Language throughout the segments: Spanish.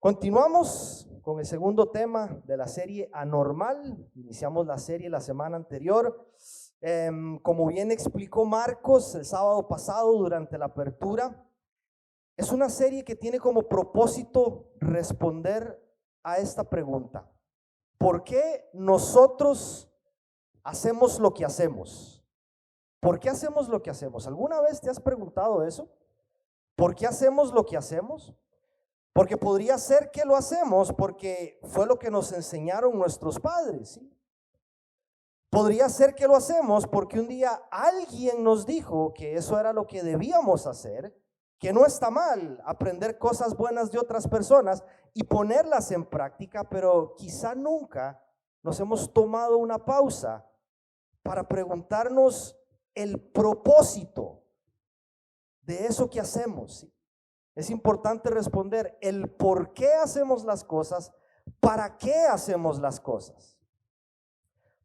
Continuamos con el segundo tema de la serie Anormal. Iniciamos la serie la semana anterior. Como bien explicó Marcos el sábado pasado durante la apertura, es una serie que tiene como propósito responder a esta pregunta: ¿por qué nosotros hacemos lo que hacemos? ¿Por qué hacemos lo que hacemos? ¿Alguna vez te has preguntado eso? ¿Por qué hacemos lo que hacemos? Porque podría ser que lo hacemos porque fue lo que nos enseñaron nuestros padres, ¿sí? Podría ser que lo hacemos porque un día alguien nos dijo que eso era lo que debíamos hacer, que no está mal aprender cosas buenas de otras personas y ponerlas en práctica, pero quizá nunca nos hemos tomado una pausa para preguntarnos el propósito de eso que hacemos, ¿sí? Es importante responder el por qué hacemos las cosas, para qué hacemos las cosas.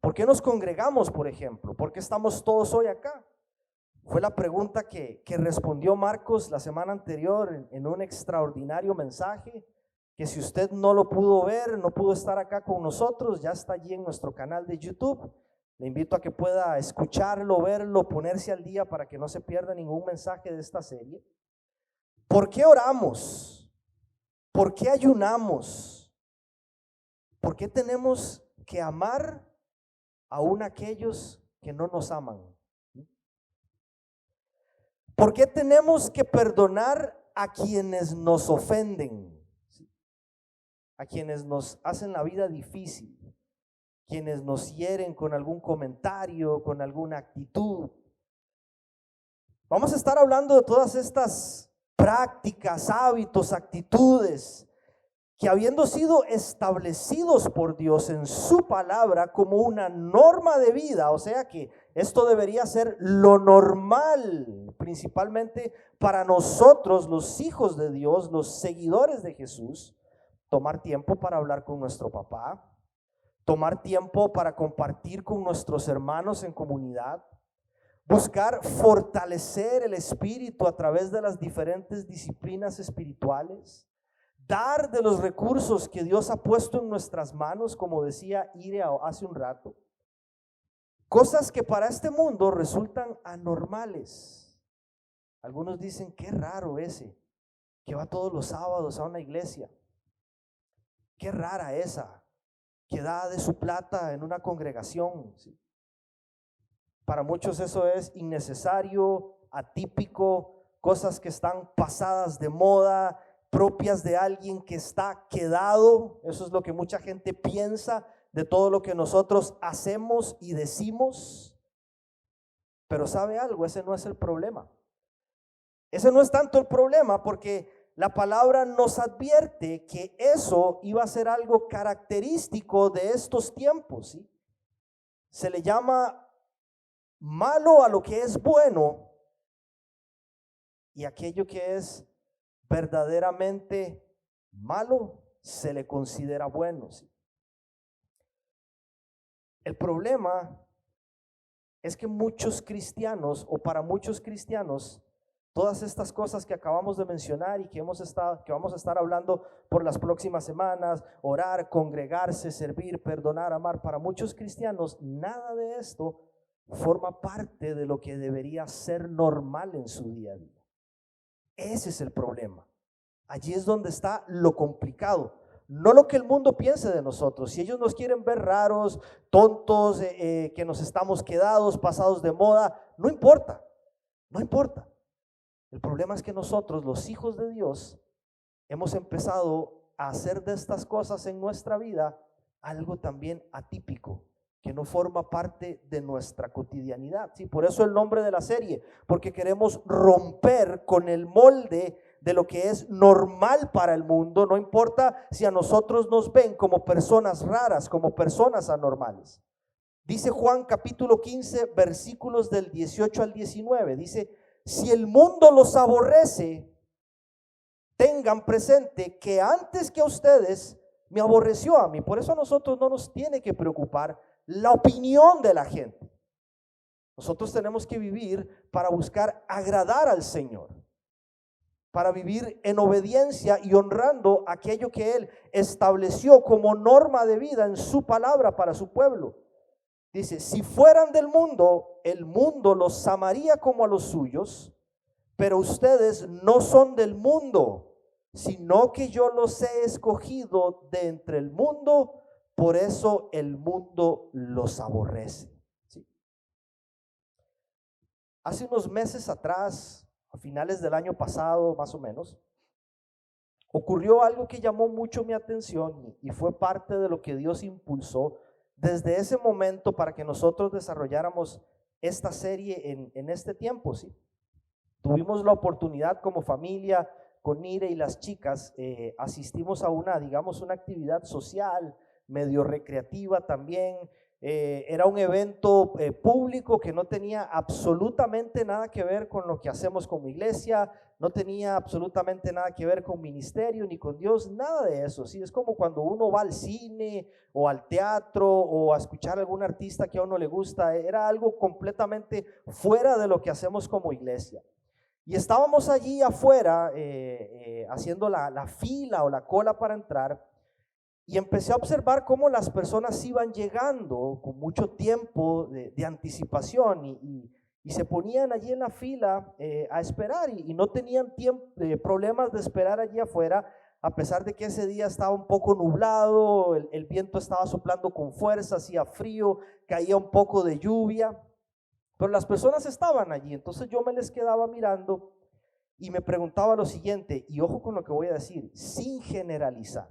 ¿Por qué nos congregamos, por ejemplo? ¿Por qué estamos todos hoy acá? Fue la pregunta que respondió Marcos la semana anterior en un extraordinario mensaje, que si usted no lo pudo ver, no pudo estar acá con nosotros, ya está allí en nuestro canal de YouTube. Le invito a que pueda escucharlo, verlo, ponerse al día para que no se pierda ningún mensaje de esta serie. ¿Por qué oramos? ¿Por qué ayunamos? ¿Por qué tenemos que amar aún aquellos que no nos aman? ¿Por qué tenemos que perdonar a quienes nos ofenden? A quienes nos hacen la vida difícil, quienes nos hieren con algún comentario, con alguna actitud. Vamos a estar hablando de todas estas prácticas, hábitos, actitudes que, habiendo sido establecidos por Dios en su palabra como una norma de vida, o sea que esto debería ser lo normal, principalmente para nosotros, los hijos de Dios, los seguidores de Jesús, tomar tiempo para hablar con nuestro papá, tomar tiempo para compartir con nuestros hermanos en comunidad, buscar fortalecer el espíritu a través de las diferentes disciplinas espirituales, dar de los recursos que Dios ha puesto en nuestras manos, como decía Ire hace un rato, cosas que para este mundo resultan anormales. Algunos dicen: qué raro ese que va todos los sábados a una iglesia, qué rara esa que da de su plata en una congregación, ¿sí? Para muchos eso es innecesario, atípico, cosas que están pasadas de moda, propias de alguien que está quedado. Eso es lo que mucha gente piensa de todo lo que nosotros hacemos y decimos. Pero ¿sabe algo? Ese no es el problema. Ese no es tanto el problema, porque la palabra nos advierte que eso iba a ser algo característico de estos tiempos, ¿sí? Se le llama malo a lo que es bueno, y aquello que es verdaderamente malo se le considera bueno, ¿sí? El problema es que muchos cristianos, o para muchos cristianos, todas estas cosas que acabamos de mencionar y que vamos a estar hablando por las próximas semanas, orar, congregarse, servir, perdonar, amar, para muchos cristianos nada de esto forma parte de lo que debería ser normal en su día a día. Ese es el problema. Allí es donde está lo complicado. No lo que el mundo piense de nosotros. Si ellos nos quieren ver raros, tontos, que nos estamos quedados, pasados de moda, no importa, no importa. El problema es que nosotros, los hijos de Dios, hemos empezado a hacer de estas cosas en nuestra vida algo también atípico, que no forma parte de nuestra cotidianidad, ¿sí? Por eso el nombre de la serie, porque queremos romper con el molde de lo que es normal para el mundo. No importa si a nosotros nos ven como personas raras, como personas anormales. Dice Juan capítulo 15, versículos del 18 al 19, dice: si el mundo los aborrece, tengan presente que antes que a ustedes me aborreció a mí. Por eso a nosotros no nos tiene que preocupar la opinión de la gente. Nosotros tenemos que vivir para buscar agradar al Señor. para vivir en obediencia y honrando aquello que Él estableció como norma de vida en su palabra para su pueblo. Dice, si fueran del mundo, el mundo los amaría como a los suyos, pero ustedes no son del mundo, sino que yo los he escogido de entre el mundo, por eso el mundo los aborrece. ¿Sí? Hace unos meses atrás, a finales del año pasado más o menos, ocurrió algo que llamó mucho mi atención y fue parte de lo que Dios impulsó desde ese momento para que nosotros desarrolláramos esta serie en este tiempo. ¿Sí? Tuvimos la oportunidad como familia, con Nire y las chicas, asistimos a una actividad social, medio recreativa también. Era un evento público que no tenía absolutamente nada que ver con lo que hacemos como iglesia, no tenía absolutamente nada que ver con ministerio ni con Dios, nada de eso. ¿Sí? Es como cuando uno va al cine o al teatro o a escuchar a algún artista que a uno le gusta, era algo completamente fuera de lo que hacemos como iglesia. Y estábamos allí afuera haciendo la fila o la cola para entrar. Y empecé a observar cómo las personas iban llegando con mucho tiempo de anticipación y se ponían allí en la fila a esperar y no tenían problemas de esperar allí afuera, a pesar de que ese día estaba un poco nublado, el viento estaba soplando con fuerza, hacía frío, caía un poco de lluvia, pero las personas estaban allí. Entonces yo me les quedaba mirando y me preguntaba lo siguiente, y ojo con lo que voy a decir, sin generalizar,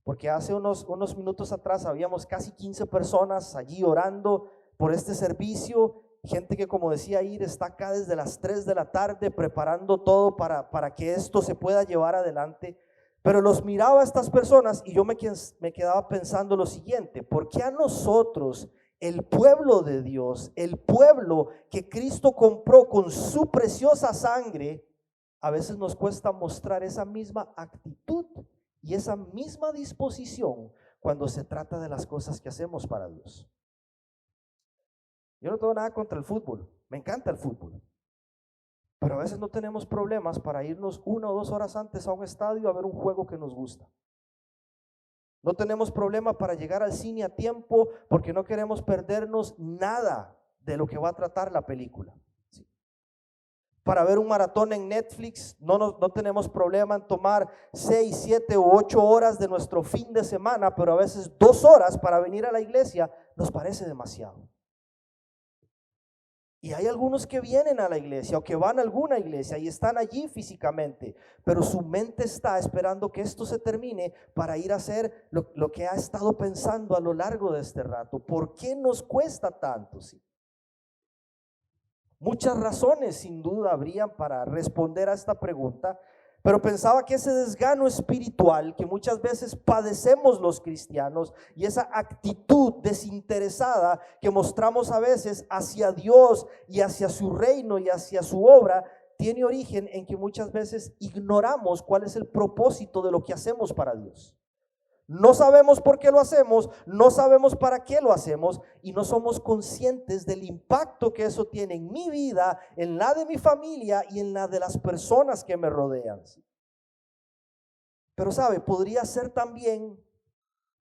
porque hace unos minutos atrás habíamos casi 15 personas allí orando por este servicio, gente que, como decía Ir, está acá desde las 3 de la tarde preparando todo para que esto se pueda llevar adelante. Pero los miraba a estas personas y yo me quedaba pensando lo siguiente, ¿por qué a nosotros, el pueblo de Dios, el pueblo que Cristo compró con su preciosa sangre, a veces nos cuesta mostrar esa misma actitud y esa misma disposición cuando se trata de las cosas que hacemos para Dios? Yo no tengo nada contra el fútbol, me encanta el fútbol, pero a veces no tenemos problemas para irnos 1 o 2 horas antes a un estadio a ver un juego que nos gusta. No tenemos problema para llegar al cine a tiempo porque no queremos perdernos nada de lo que va a tratar la película. ¿Sí? Para ver un maratón en Netflix no tenemos problema en tomar 6, 7 u 8 horas de nuestro fin de semana, pero a veces 2 horas para venir a la iglesia nos parece demasiado. Y hay algunos que vienen a la iglesia o que van a alguna iglesia y están allí físicamente, pero su mente está esperando que esto se termine para ir a hacer lo que ha estado pensando a lo largo de este rato. ¿Por qué nos cuesta tanto? ¿Sí? Muchas razones sin duda habrían para responder a esta pregunta, pero pensaba que ese desgano espiritual que muchas veces padecemos los cristianos y esa actitud desinteresada que mostramos a veces hacia Dios y hacia su reino y hacia su obra, tiene origen en que muchas veces ignoramos cuál es el propósito de lo que hacemos para Dios. No sabemos por qué lo hacemos, no sabemos para qué lo hacemos y no somos conscientes del impacto que eso tiene en mi vida, en la de mi familia y en la de las personas que me rodean. Pero sabe, podría ser también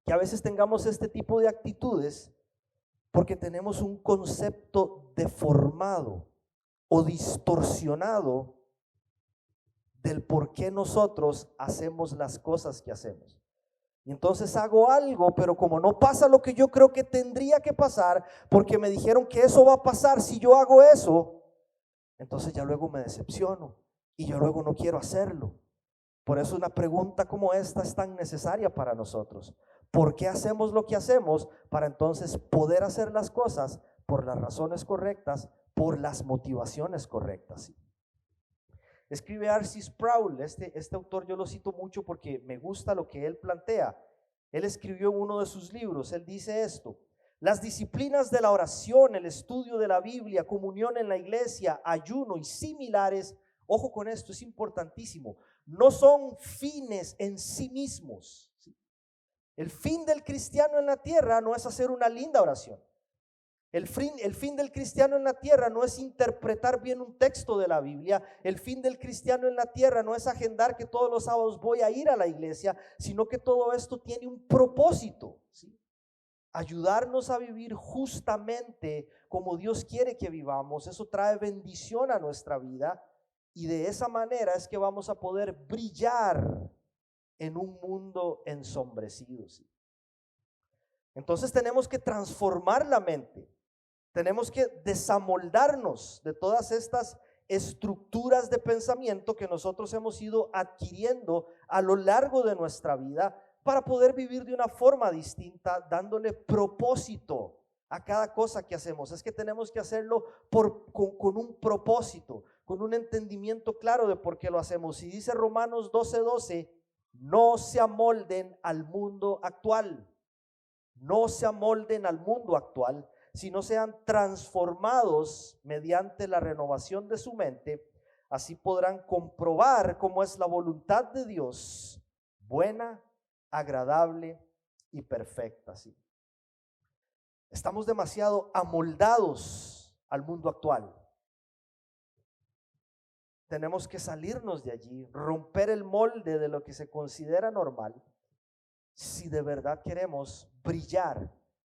que a veces tengamos este tipo de actitudes porque tenemos un concepto deformado o distorsionado del por qué nosotros hacemos las cosas que hacemos. Y entonces hago algo, pero como no pasa lo que yo creo que tendría que pasar, porque me dijeron que eso va a pasar si yo hago eso, entonces ya luego me decepciono y yo luego no quiero hacerlo. Por eso una pregunta como esta es tan necesaria para nosotros. ¿Por qué hacemos lo que hacemos? Para entonces poder hacer las cosas por las razones correctas, por las motivaciones correctas. Escribe R.C. Sproul, este autor yo lo cito mucho porque me gusta lo que él plantea. Él escribió en uno de sus libros, él dice esto: las disciplinas de la oración, el estudio de la Biblia, comunión en la iglesia, ayuno y similares, ojo con esto, es importantísimo, no son fines en sí mismos. El fin del cristiano en la tierra no es hacer una linda oración. El fin del cristiano en la tierra no es interpretar bien un texto de la Biblia. El fin del cristiano en la tierra no es agendar que todos los sábados voy a ir a la iglesia, sino que todo esto tiene un propósito, ¿sí? Ayudarnos a vivir justamente como Dios quiere que vivamos. Eso trae bendición a nuestra vida y de esa manera es que vamos a poder brillar en un mundo ensombrecido, ¿sí? Entonces tenemos que transformar la mente. Tenemos que desamoldarnos de todas estas estructuras de pensamiento que nosotros hemos ido adquiriendo a lo largo de nuestra vida para poder vivir de una forma distinta, dándole propósito a cada cosa que hacemos. Es que tenemos que hacerlo con un propósito, con un entendimiento claro de por qué lo hacemos. Y dice Romanos 12:12, no se amolden al mundo actual, no se amolden al mundo actual, sino sean transformados mediante la renovación de su mente. Así podrán comprobar cómo es la voluntad de Dios, buena, agradable y perfecta. ¿Sí? Estamos demasiado amoldados al mundo actual. Tenemos que salirnos de allí, romper el molde de lo que se considera normal, si de verdad queremos brillar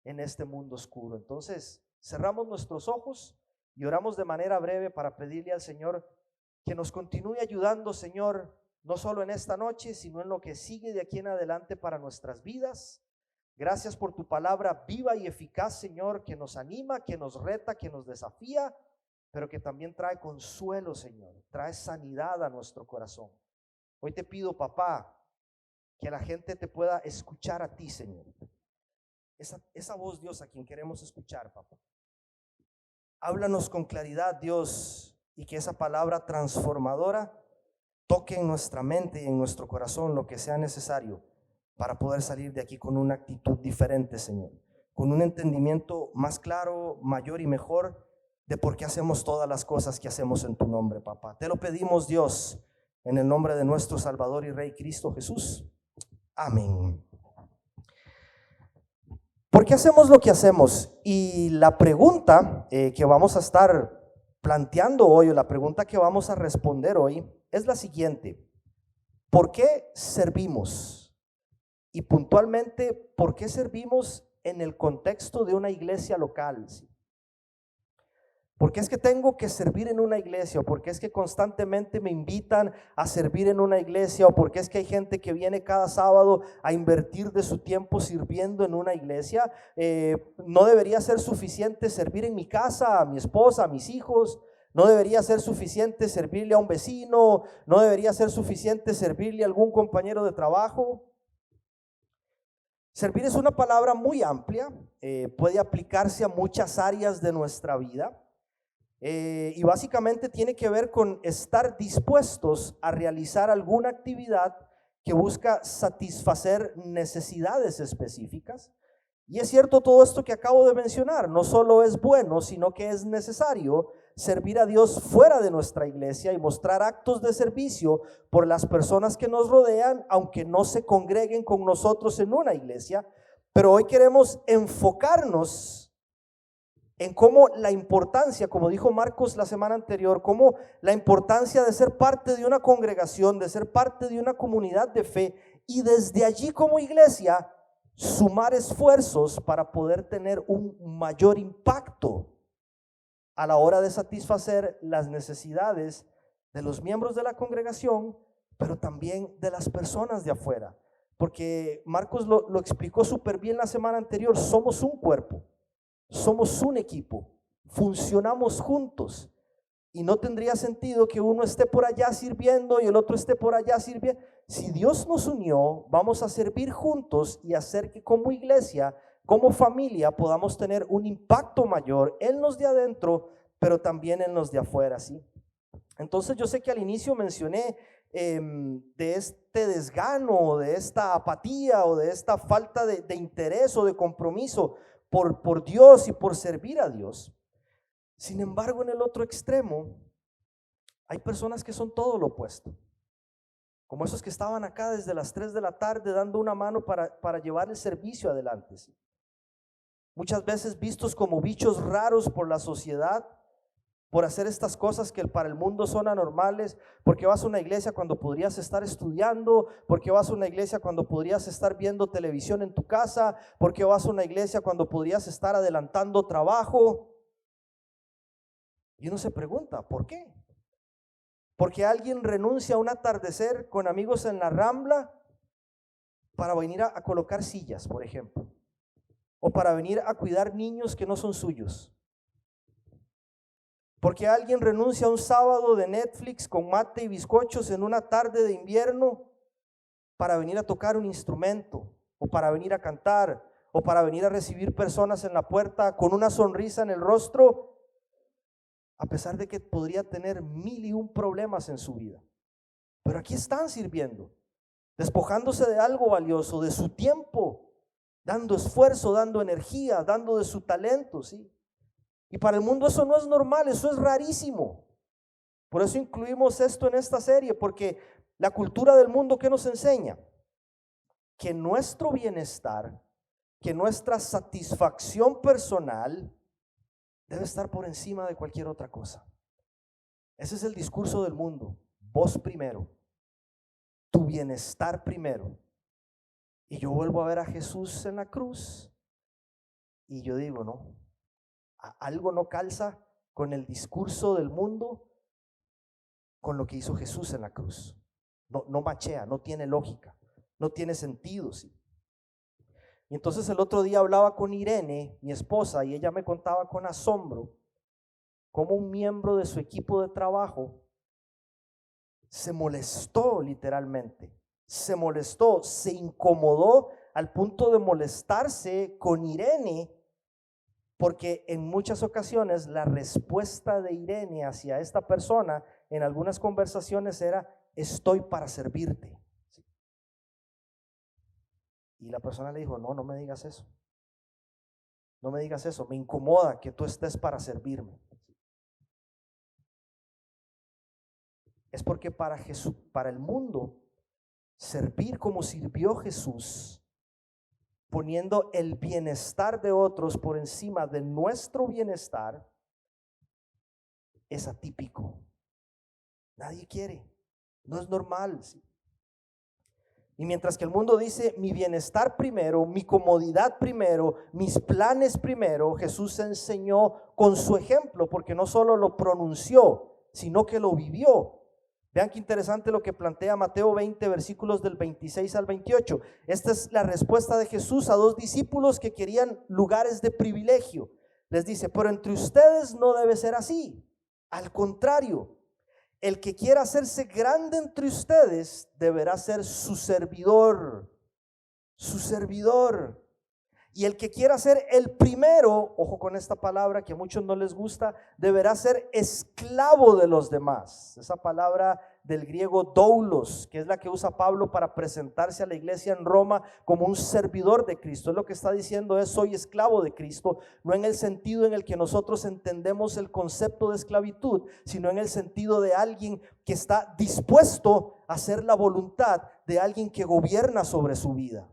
en este mundo oscuro. Entonces, cerramos nuestros ojos y oramos de manera breve para pedirle al Señor que nos continúe ayudando, Señor, no solo en esta noche, sino en lo que sigue de aquí en adelante para nuestras vidas. Gracias por tu palabra viva y eficaz, Señor, que nos anima, que nos reta, que nos desafía, pero que también trae consuelo, Señor, trae sanidad a nuestro corazón. Hoy te pido, papá, que la gente te pueda escuchar a ti, Señor. Esa voz, Dios, a quien queremos escuchar, papá. Háblanos con claridad, Dios, y que esa palabra transformadora toque en nuestra mente y en nuestro corazón lo que sea necesario para poder salir de aquí con una actitud diferente, Señor, con un entendimiento más claro, mayor y mejor de por qué hacemos todas las cosas que hacemos en tu nombre, papá. Te lo pedimos, Dios, en el nombre de nuestro Salvador y Rey Cristo Jesús. Amén. ¿Por qué hacemos lo que hacemos? Y la pregunta que vamos a estar planteando hoy, o la pregunta que vamos a responder hoy, es la siguiente: ¿por qué servimos? Y puntualmente, ¿por qué servimos en el contexto de una iglesia local? ¿Sí? ¿Por qué es que tengo que servir en una iglesia? ¿O por qué es que constantemente me invitan a servir en una iglesia? ¿O por qué es que hay gente que viene cada sábado a invertir de su tiempo sirviendo en una iglesia? ¿No debería ser suficiente servir en mi casa, a mi esposa, a mis hijos? ¿No debería ser suficiente servirle a un vecino? ¿No debería ser suficiente servirle a algún compañero de trabajo? Servir es una palabra muy amplia, puede aplicarse a muchas áreas de nuestra vida. Y básicamente tiene que ver con estar dispuestos a realizar alguna actividad que busca satisfacer necesidades específicas. Y es cierto todo esto que acabo de mencionar, no solo es bueno, sino que es necesario servir a Dios fuera de nuestra iglesia y mostrar actos de servicio por las personas que nos rodean, aunque no se congreguen con nosotros en una iglesia. Pero hoy queremos enfocarnos en cómo la importancia, como dijo Marcos la semana anterior, cómo la importancia de ser parte de una congregación, de ser parte de una comunidad de fe, y desde allí como iglesia sumar esfuerzos para poder tener un mayor impacto a la hora de satisfacer las necesidades de los miembros de la congregación, pero también de las personas de afuera. Porque Marcos lo explicó súper bien la semana anterior: somos un cuerpo. Somos un equipo, funcionamos juntos y no tendría sentido que uno esté por allá sirviendo y el otro esté por allá sirviendo. Si Dios nos unió, vamos a servir juntos y hacer que como iglesia, como familia, podamos tener un impacto mayor en los de adentro, pero también en los de afuera, ¿sí? Entonces yo sé que al inicio mencioné de este desgano, de esta apatía o de esta falta de interés o de compromiso por Dios y por servir a Dios. Sin embargo, en el otro extremo hay personas que son todo lo opuesto, como esos que estaban acá desde las 3 de la tarde dando una mano para llevar el servicio adelante, ¿sí? muchas veces vistos como bichos raros por la sociedad, por hacer estas cosas que para el mundo son anormales, porque vas a una iglesia cuando podrías estar estudiando, porque vas a una iglesia cuando podrías estar viendo televisión en tu casa, porque vas a una iglesia cuando podrías estar adelantando trabajo. Y uno se pregunta, ¿por qué? Porque alguien renuncia a un atardecer con amigos en la Rambla para venir a colocar sillas, por ejemplo, o para venir a cuidar niños que no son suyos. Porque alguien renuncia a un sábado de Netflix con mate y bizcochos en una tarde de invierno para venir a tocar un instrumento, o para venir a cantar, o para venir a recibir personas en la puerta con una sonrisa en el rostro, a pesar de que podría tener 1001 problemas en su vida. Pero aquí están sirviendo, despojándose de algo valioso, de su tiempo, dando esfuerzo, dando energía, dando de su talento, ¿sí? Y para el mundo eso no es normal, eso es rarísimo. Por eso incluimos esto en esta serie, porque la cultura del mundo, ¿qué nos enseña? Que nuestro bienestar, que nuestra satisfacción personal debe estar por encima de cualquier otra cosa. Ese es el discurso del mundo. Vos primero, tu bienestar primero. Y yo vuelvo a ver a Jesús en la cruz y yo digo, no, algo no calza con el discurso del mundo, con lo que hizo Jesús en la cruz. No machea, no tiene lógica, no tiene sentido, ¿sí? Y entonces el otro día hablaba con Irene, mi esposa, y ella me contaba con asombro cómo un miembro de su equipo de trabajo se molestó literalmente, se molestó, se incomodó al punto de molestarse con Irene, porque en muchas ocasiones la respuesta de Irene hacia esta persona en algunas conversaciones era: estoy para servirte. Y la persona le dijo: no me digas eso, no me digas eso, me incomoda que tú estés para servirme. Es porque para Jesús, para el mundo, servir como sirvió Jesús, poniendo el bienestar de otros por encima de nuestro bienestar, es atípico. Nadie quiere, no es normal, ¿sí? Y mientras que el mundo dice mi bienestar primero, mi comodidad primero, mis planes primero, Jesús enseñó con su ejemplo, porque no solo lo pronunció, sino que lo vivió. Vean qué interesante lo que plantea Mateo 20, versículos del 26 al 28. Esta es la respuesta de Jesús a dos discípulos que querían lugares de privilegio. Les dice: pero entre ustedes no debe ser así. Al contrario, el que quiera hacerse grande entre ustedes deberá ser su servidor. Su servidor. Y el que quiera ser el primero, ojo con esta palabra que a muchos no les gusta, deberá ser esclavo de los demás. Esa palabra del griego doulos, que es la que usa Pablo para presentarse a la iglesia en Roma como un servidor de Cristo. Es lo que está diciendo es: soy esclavo de Cristo, no en el sentido en el que nosotros entendemos el concepto de esclavitud, sino en el sentido de alguien que está dispuesto a hacer la voluntad de alguien que gobierna sobre su vida.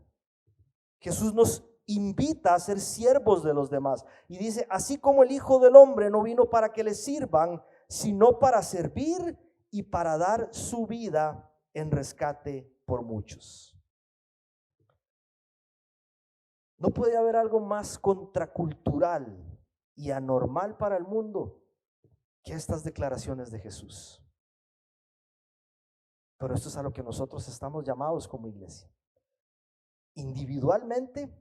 Jesús nos invita a ser siervos de los demás y dice: así como el Hijo del Hombre no vino para que le sirvan, sino para servir y para dar su vida en rescate por muchos. No puede haber algo más contracultural y anormal para el mundo que estas declaraciones de Jesús. Pero esto es a lo que nosotros estamos llamados como iglesia, individualmente,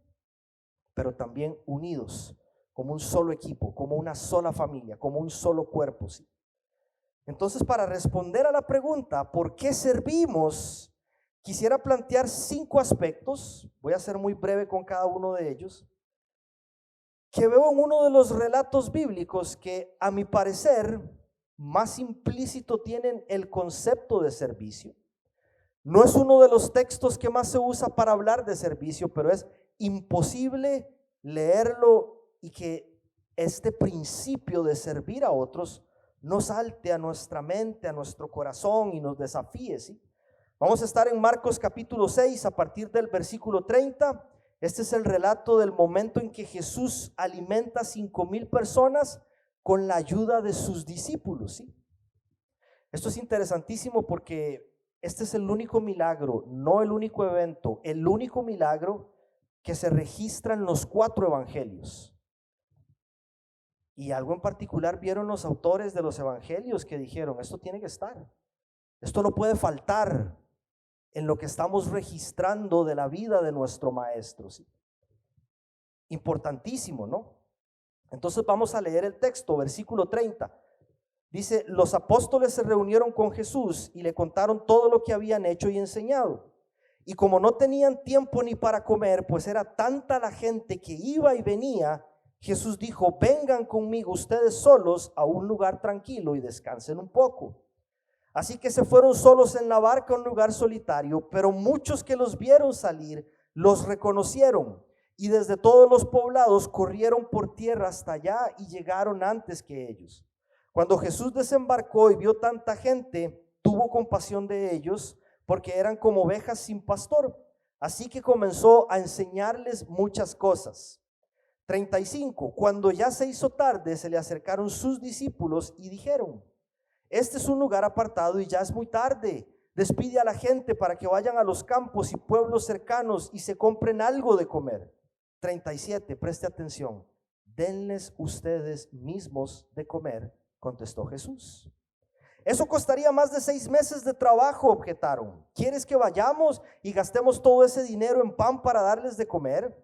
pero también unidos como un solo equipo, como una sola familia, como un solo cuerpo, ¿sí? Entonces, para responder a la pregunta ¿por qué servimos?, quisiera plantear 5 aspectos. Voy a ser muy breve con cada uno de ellos, que veo en uno de los relatos bíblicos que, a mi parecer, más implícito tienen el concepto de servicio. No es uno de los textos que más se usa para hablar de servicio, pero es imposible leerlo y que este principio de servir a otros no salte a nuestra mente, a nuestro corazón y nos desafíe, ¿sí? Vamos a estar en Marcos capítulo 6 a partir del versículo 30. Este es el relato del momento en que Jesús alimenta a 5,000 personas con la ayuda de sus discípulos, ¿sí? Esto es interesantísimo porque este es el único milagro, no el único evento, el único milagro que se registra en los 4 evangelios. Y algo en particular vieron los autores de los evangelios que dijeron, esto tiene que estar, esto no puede faltar en lo que estamos registrando de la vida de nuestro maestro, ¿sí? Importantísimo, ¿no? Entonces vamos a leer el texto, versículo 30. Dice, los apóstoles se reunieron con Jesús y le contaron todo lo que habían hecho y enseñado. Y como no tenían tiempo ni para comer, pues era tanta la gente que iba y venía, Jesús dijo, vengan conmigo ustedes solos a un lugar tranquilo y descansen un poco. Así que se fueron solos en la barca a un lugar solitario, pero muchos que los vieron salir los reconocieron y desde todos los poblados corrieron por tierra hasta allá y llegaron antes que ellos. Cuando Jesús desembarcó y vio tanta gente, tuvo compasión de ellos porque eran como ovejas sin pastor. Así que comenzó a enseñarles muchas cosas. 35. Cuando ya se hizo tarde, se le acercaron sus discípulos y dijeron, este es un lugar apartado y ya es muy tarde. Despide a la gente para que vayan a los campos y pueblos cercanos y se compren algo de comer. 37. Preste atención. Denles ustedes mismos de comer, contestó Jesús. Eso costaría más de 6 meses de trabajo, objetaron. ¿Quieres que vayamos y gastemos todo ese dinero en pan para darles de comer?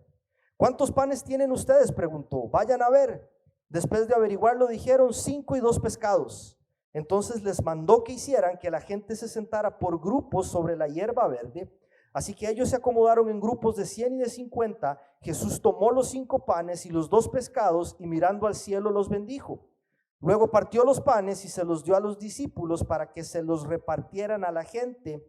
¿Cuántos panes tienen ustedes?, preguntó. Vayan a ver. Después de averiguarlo dijeron 5 y 2 pescados. Entonces les mandó que hicieran que la gente se sentara por grupos sobre la hierba verde. Así que ellos se acomodaron en grupos de 100 y de 50. Jesús tomó los 5 panes y los 2 pescados y mirando al cielo los bendijo. Luego partió los panes y se los dio a los discípulos para que se los repartieran a la gente.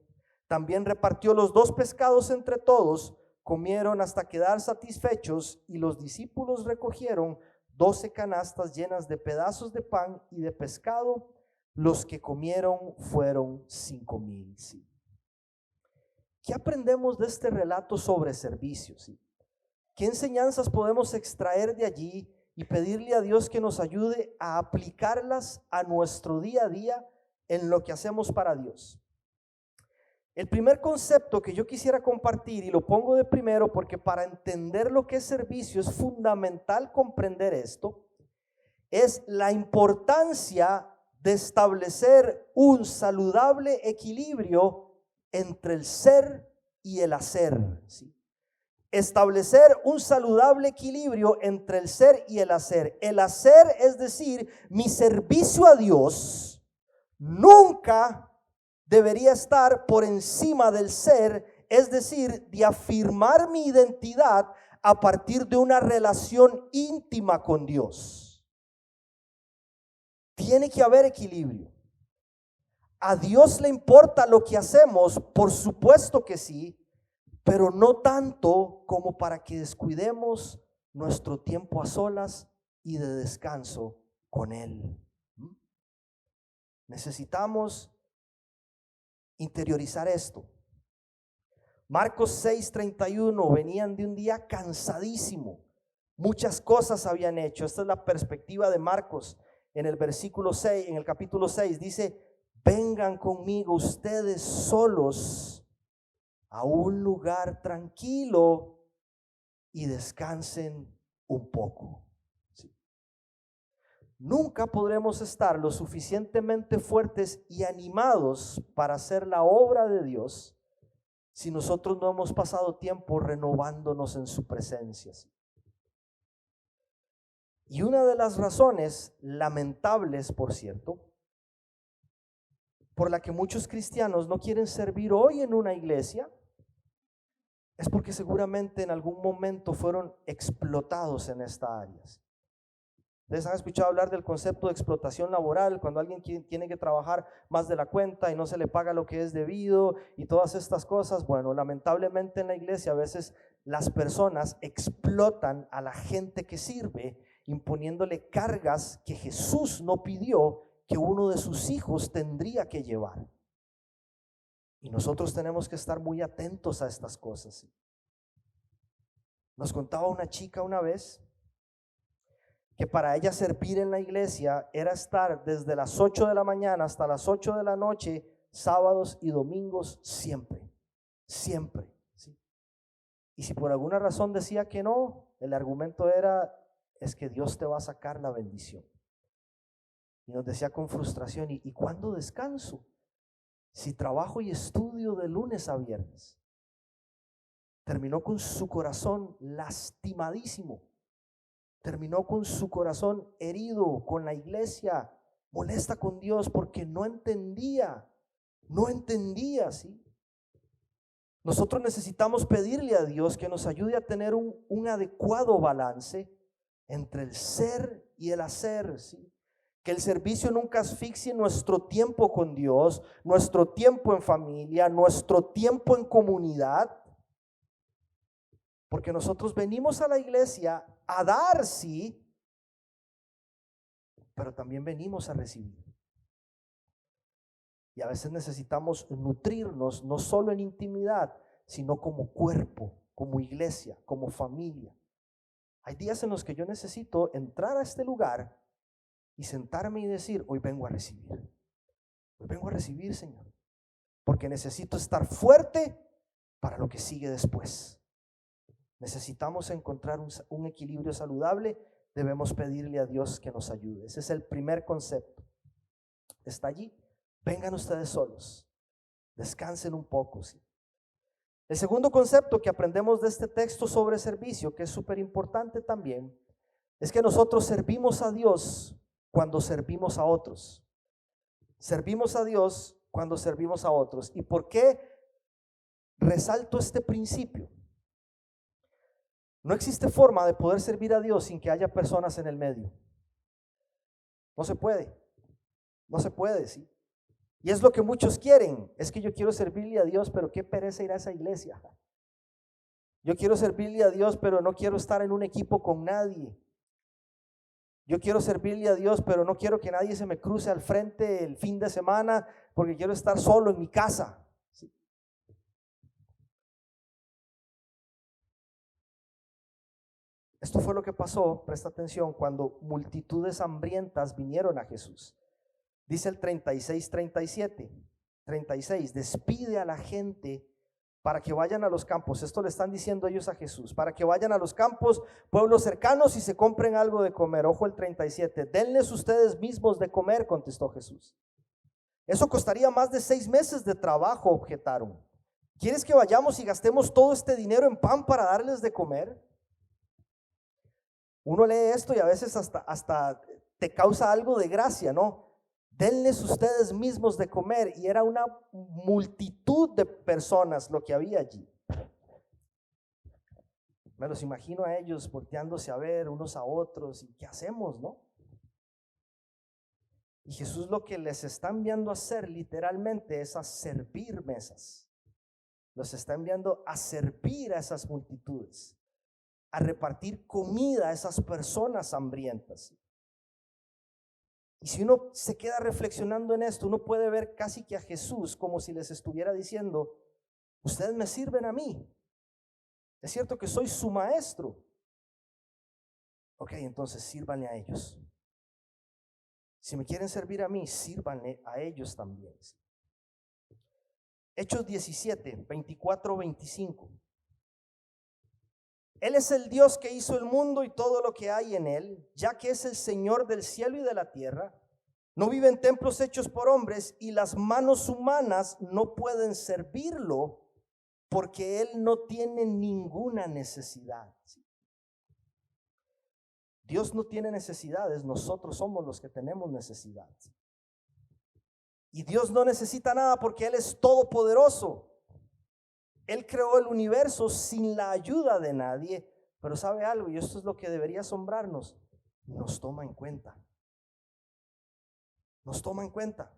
También repartió los 2 pescados entre todos. Comieron hasta quedar satisfechos y los discípulos recogieron 12 canastas llenas de pedazos de pan y de pescado. Los que comieron fueron 5,000. ¿Sí? ¿Qué aprendemos de este relato sobre servicio? ¿Sí? ¿Qué enseñanzas podemos extraer de allí y pedirle a Dios que nos ayude a aplicarlas a nuestro día a día en lo que hacemos para Dios? El primer concepto que yo quisiera compartir, y lo pongo de primero porque para entender lo que es servicio es fundamental comprender esto, es la importancia de establecer un saludable equilibrio entre el ser y el hacer, ¿sí? Establecer un saludable equilibrio entre el ser y el hacer. El hacer, es decir, mi servicio a Dios, nunca debería estar por encima del ser, es decir, de afirmar mi identidad a partir de una relación íntima con Dios. Tiene que haber equilibrio. ¿A Dios le importa lo que hacemos? Por supuesto que sí, pero no tanto como para que descuidemos nuestro tiempo a solas y de descanso con Él. Necesitamos interiorizar esto. Marcos 6:31, venían de un día cansadísimo, muchas cosas habían hecho. Esta es la perspectiva de Marcos. En el versículo 6, en el capítulo 6 dice, vengan conmigo ustedes solos a un lugar tranquilo y descansen un poco. ¿Sí? Nunca podremos estar lo suficientemente fuertes y animados para hacer la obra de Dios si nosotros no hemos pasado tiempo renovándonos en su presencia. ¿Sí? Y una de las razones lamentables, por cierto, por la que muchos cristianos no quieren servir hoy en una iglesia, es porque seguramente en algún momento fueron explotados en esta área. Ustedes han escuchado hablar del concepto de explotación laboral, cuando alguien tiene que trabajar más de la cuenta y no se le paga lo que es debido y todas estas cosas. Bueno, lamentablemente en la iglesia a veces las personas explotan a la gente que sirve, imponiéndole cargas que Jesús no pidió que uno de sus hijos tendría que llevar. Y nosotros tenemos que estar muy atentos a estas cosas. Nos contaba una chica una vez que para ella servir en la iglesia era estar desde las 8 de la mañana hasta las 8 de la noche, sábados y domingos, siempre, siempre, ¿sí? Y si por alguna razón decía que no, el argumento era, es que Dios te va a sacar la bendición. Y nos decía con frustración, ¿y cuándo descanso? Si trabajo y estudio de lunes a viernes. Terminó con su corazón lastimadísimo. Terminó con su corazón herido, con la iglesia, molesta con Dios porque no entendía, ¿sí? Nosotros necesitamos pedirle a Dios que nos ayude a tener un adecuado balance entre el ser y el hacer, ¿sí? Que el servicio nunca asfixie nuestro tiempo con Dios, nuestro tiempo en familia, nuestro tiempo en comunidad. Porque nosotros venimos a la iglesia a dar, sí, pero también venimos a recibir. Y a veces necesitamos nutrirnos no solo en intimidad, sino como cuerpo, como iglesia, como familia. Hay días en los que yo necesito entrar a este lugar y sentarme y decir, hoy vengo a recibir. Hoy vengo a recibir, Señor, porque necesito estar fuerte para lo que sigue después. Necesitamos encontrar un equilibrio saludable. Debemos pedirle a Dios que nos ayude. Ese es el primer concepto. Está allí. Vengan ustedes solos. Descansen un poco, ¿sí? El segundo concepto que aprendemos de este texto sobre servicio, que es súper importante también, es que nosotros servimos a Dios cuando servimos a otros. Servimos a Dios cuando servimos a otros. ¿Y por qué resalto este principio? No existe forma de poder servir a Dios sin que haya personas en el medio. No se puede, ¿sí? Y es lo que muchos quieren. Es que yo quiero servirle a Dios, pero qué pereza ir a esa iglesia. Yo quiero servirle a Dios, pero no quiero estar en un equipo con nadie. Yo quiero servirle a Dios, pero no quiero que nadie se me cruce al frente el fin de semana, porque quiero estar solo en mi casa. ¿Sí? Esto fue lo que pasó, presta atención, cuando multitudes hambrientas vinieron a Jesús. Dice el 36, despide a la gente para que vayan a los campos. Esto le están diciendo ellos a Jesús, para que vayan a los campos, pueblos cercanos, y se compren algo de comer. Ojo el 37, denles ustedes mismos de comer, contestó Jesús. Eso costaría más de 6 meses de trabajo, objetaron. ¿Quieres que vayamos y gastemos todo este dinero en pan para darles de comer? Uno lee esto y a veces hasta te causa algo de gracia, ¿no? Denles ustedes mismos de comer. Y era una multitud de personas lo que había allí. Me los imagino a ellos volteándose a ver unos a otros. ¿Y qué hacemos, no? Y Jesús lo que les está enviando a hacer literalmente es a servir mesas. Los está enviando a servir a esas multitudes, a repartir comida a esas personas hambrientas. Y si uno se queda reflexionando en esto, uno puede ver casi que a Jesús como si les estuviera diciendo, ustedes me sirven a mí. Es cierto que soy su maestro. Ok, entonces sírvanle a ellos. Si me quieren servir a mí, sírvanle a ellos también. Hechos 17, 24, 25. Él es el Dios que hizo el mundo y todo lo que hay en él, ya que es el Señor del cielo y de la tierra. No vive en templos hechos por hombres, y las manos humanas no pueden servirlo, porque Él no tiene ninguna necesidad. Dios no tiene necesidades, nosotros somos los que tenemos necesidad. Y Dios no necesita nada porque Él es todopoderoso. Él creó el universo sin la ayuda de nadie, pero ¿sabe algo? Y esto es lo que debería asombrarnos. Nos toma en cuenta. Nos toma en cuenta.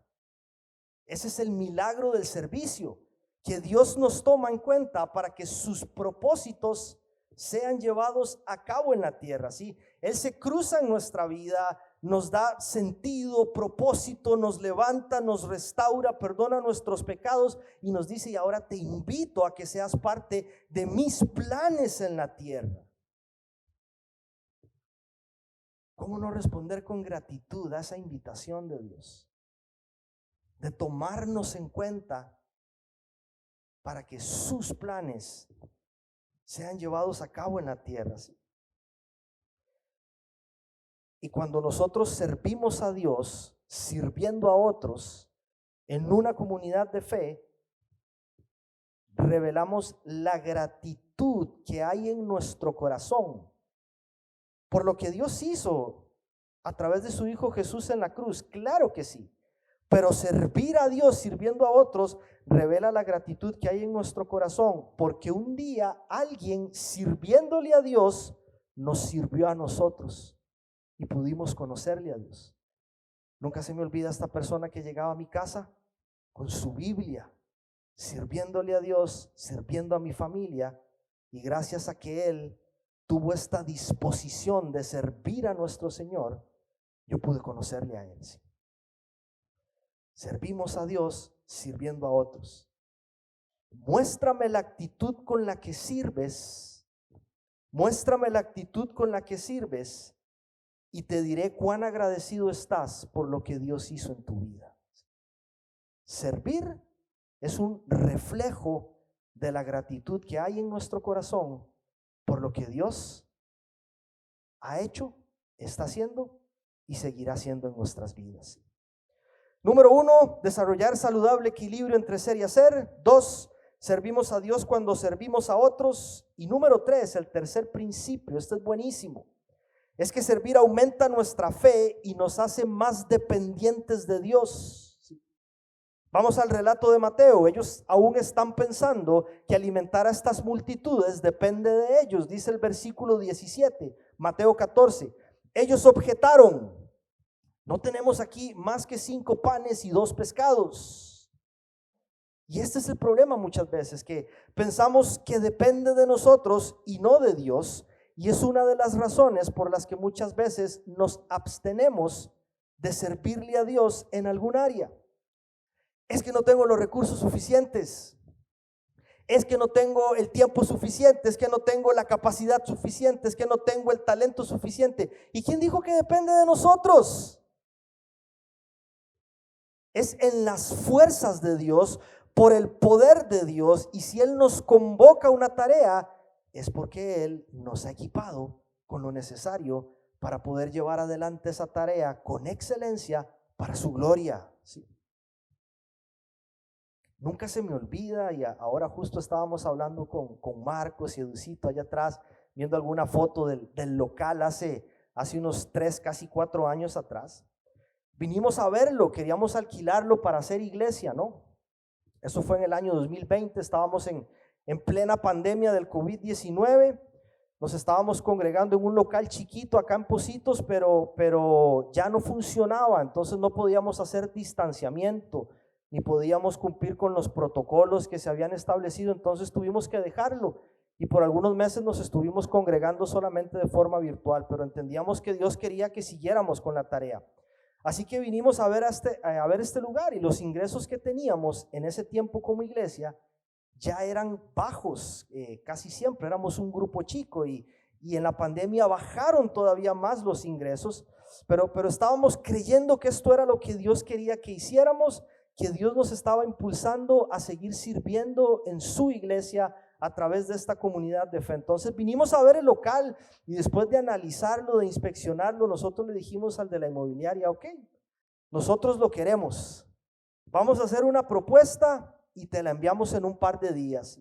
Ese es el milagro del servicio, que Dios nos toma en cuenta para que sus propósitos sean llevados a cabo en la tierra, ¿sí? Él se cruza en nuestra vida, nos da sentido, propósito, nos levanta, nos restaura, perdona nuestros pecados y nos dice, y ahora te invito a que seas parte de mis planes en la tierra. ¿Cómo no responder con gratitud a esa invitación de Dios? De tomarnos en cuenta para que sus planes sean llevados a cabo en la tierra. ¿Sí? Y cuando nosotros servimos a Dios, sirviendo a otros en una comunidad de fe, revelamos la gratitud que hay en nuestro corazón por lo que Dios hizo a través de su Hijo Jesús en la cruz. Claro que sí, pero servir a Dios sirviendo a otros revela la gratitud que hay en nuestro corazón, porque un día alguien sirviéndole a Dios nos sirvió a nosotros y pudimos conocerle a Dios. Nunca se me olvida esta persona que llegaba a mi casa con su Biblia, sirviéndole a Dios, sirviendo a mi familia, y gracias a que él tuvo esta disposición de servir a nuestro Señor, yo pude conocerle a él. ¿Sí? Servimos a Dios sirviendo a otros. Muéstrame la actitud con la que sirves. Muéstrame la actitud con la que sirves y te diré cuán agradecido estás por lo que Dios hizo en tu vida. Servir es un reflejo de la gratitud que hay en nuestro corazón por lo que Dios ha hecho, está haciendo y seguirá haciendo en nuestras vidas. Número 1, desarrollar saludable equilibrio entre ser y hacer. 2, servimos a Dios cuando servimos a otros. Y número 3, el tercer principio, este es buenísimo, es que servir aumenta nuestra fe y nos hace más dependientes de Dios. Vamos al relato de Mateo. Ellos aún están pensando que alimentar a estas multitudes depende de ellos. Dice el versículo 17, Mateo 14. Ellos objetaron: no tenemos aquí más que 5 panes y 2 pescados. Y este es el problema muchas veces, que pensamos que depende de nosotros y no de Dios. Y es una de las razones por las que muchas veces nos abstenemos de servirle a Dios en algún área. Es que no tengo los recursos suficientes, es que no tengo el tiempo suficiente, es que no tengo la capacidad suficiente, es que no tengo el talento suficiente. ¿Y quién dijo que depende de nosotros? Es en las fuerzas de Dios, por el poder de Dios, y si Él nos convoca a una tarea, es porque Él nos ha equipado con lo necesario para poder llevar adelante esa tarea con excelencia para su gloria. ¿Sí? Nunca se me olvida, y ahora justo estábamos hablando con Marcos y Educito allá atrás, viendo alguna foto del local hace unos 3, casi 4 años atrás. Vinimos a verlo, queríamos alquilarlo para hacer iglesia, ¿no? Eso fue en el año 2020, estábamos en plena pandemia del COVID-19. Nos estábamos congregando en un local chiquito acá en Pocitos, pero ya no funcionaba, entonces no podíamos hacer distanciamiento, ni podíamos cumplir con los protocolos que se habían establecido, entonces tuvimos que dejarlo y por algunos meses nos estuvimos congregando solamente de forma virtual, pero entendíamos que Dios quería que siguiéramos con la tarea. Así que vinimos a ver este lugar, y los ingresos que teníamos en ese tiempo como iglesia ya eran bajos, casi siempre éramos un grupo chico, y en la pandemia bajaron todavía más los ingresos, pero estábamos creyendo que esto era lo que Dios quería que hiciéramos, que Dios nos estaba impulsando a seguir sirviendo en su iglesia a través de esta comunidad de fe. Entonces vinimos a ver el local, y después de analizarlo, de inspeccionarlo, nosotros le dijimos al de la inmobiliaria: ok, nosotros lo queremos, vamos a hacer una propuesta y te la enviamos en un par de días.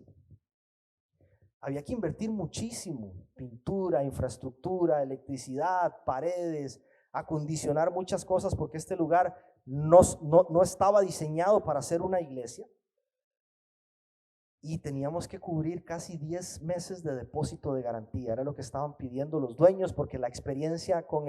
Había que invertir muchísimo: pintura, infraestructura, electricidad, paredes, acondicionar muchas cosas, porque este lugar no estaba diseñado para ser una iglesia, y teníamos que cubrir casi 10 meses de depósito de garantía. Era lo que estaban pidiendo los dueños, porque la experiencia con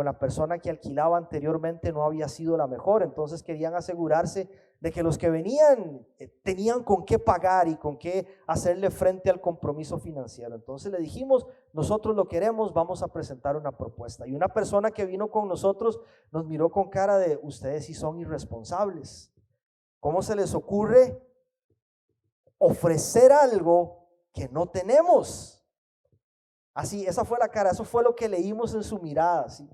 la persona que alquilaba anteriormente no había sido la mejor. Entonces querían asegurarse de que los que venían tenían con qué pagar y con qué hacerle frente al compromiso financiero. Entonces le dijimos: nosotros lo queremos, vamos a presentar una propuesta. Y una persona que vino con nosotros nos miró con cara de: ustedes sí son irresponsables, ¿cómo se les ocurre ofrecer algo que no tenemos? Así, esa fue la cara, eso fue lo que leímos en su mirada, ¿sí?